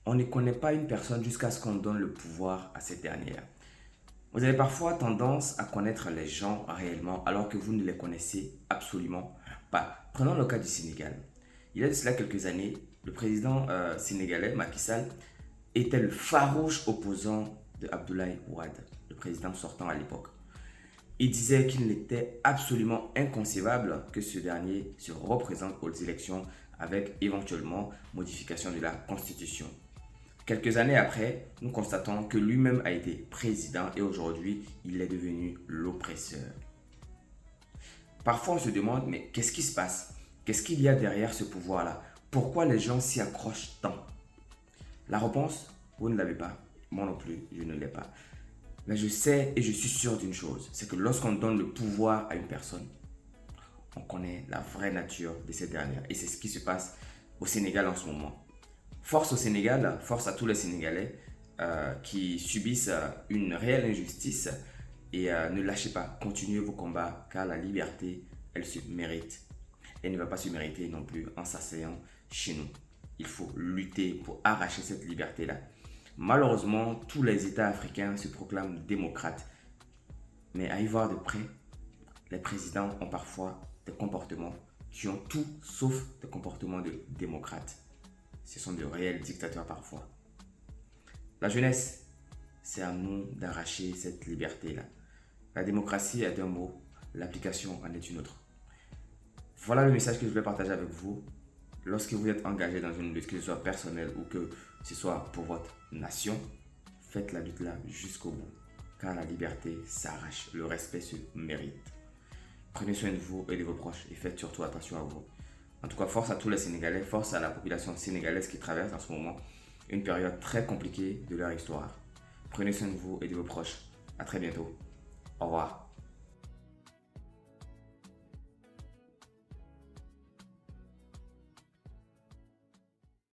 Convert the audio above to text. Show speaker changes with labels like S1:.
S1: On ne connaît pas une personne jusqu'à ce qu'on donne le pouvoir à cette dernière. Vous avez parfois tendance à connaître les gens réellement alors que vous ne les connaissez absolument pas. Prenons le cas du Sénégal. Il y a de cela quelques années, le président sénégalais Macky Sall était le farouche opposant de Abdoulaye Wade, le président sortant à l'époque. Il disait qu'il n'était absolument inconcevable que ce dernier se représente aux élections avec éventuellement modification de la Constitution. Quelques années après, nous constatons que lui-même a été président et aujourd'hui, il est devenu l'oppresseur. Parfois, on se demande, mais qu'est-ce qui se passe? Qu'est-ce qu'il y a derrière ce pouvoir-là? Pourquoi les gens s'y accrochent tant? La réponse, vous ne l'avez pas. Moi non plus, je ne l'ai pas. Mais je sais et je suis sûr d'une chose, c'est que lorsqu'on donne le pouvoir à une personne, on connaît la vraie nature de cette dernière. Et c'est ce qui se passe au Sénégal en ce moment. Force au Sénégal, force à tous les Sénégalais qui subissent une réelle injustice et ne lâchez pas, continuez vos combats car la liberté, elle se mérite. Elle ne va pas se mériter non plus en s'asseyant chez nous. Il faut lutter pour arracher cette liberté-là. Malheureusement, tous les États africains se proclament démocrates. Mais à y voir de près, les présidents ont parfois des comportements qui ont tout sauf des comportements de démocrates. Ce sont de réels dictateurs parfois. La jeunesse, c'est à nous d'arracher cette liberté-là. La démocratie est un mot, l'application en est une autre. Voilà le message que je vais partager avec vous. Lorsque vous êtes engagé dans une lutte, que ce soit personnelle ou que ce soit pour votre nation, faites la lutte là jusqu'au bout. Car la liberté s'arrache, le respect se mérite. Prenez soin de vous et de vos proches et faites surtout attention à vous. En tout cas, force à tous les Sénégalais, force à la population sénégalaise qui traverse en ce moment une période très compliquée de leur histoire. Prenez soin de vous et de vos proches. À très bientôt. Au revoir.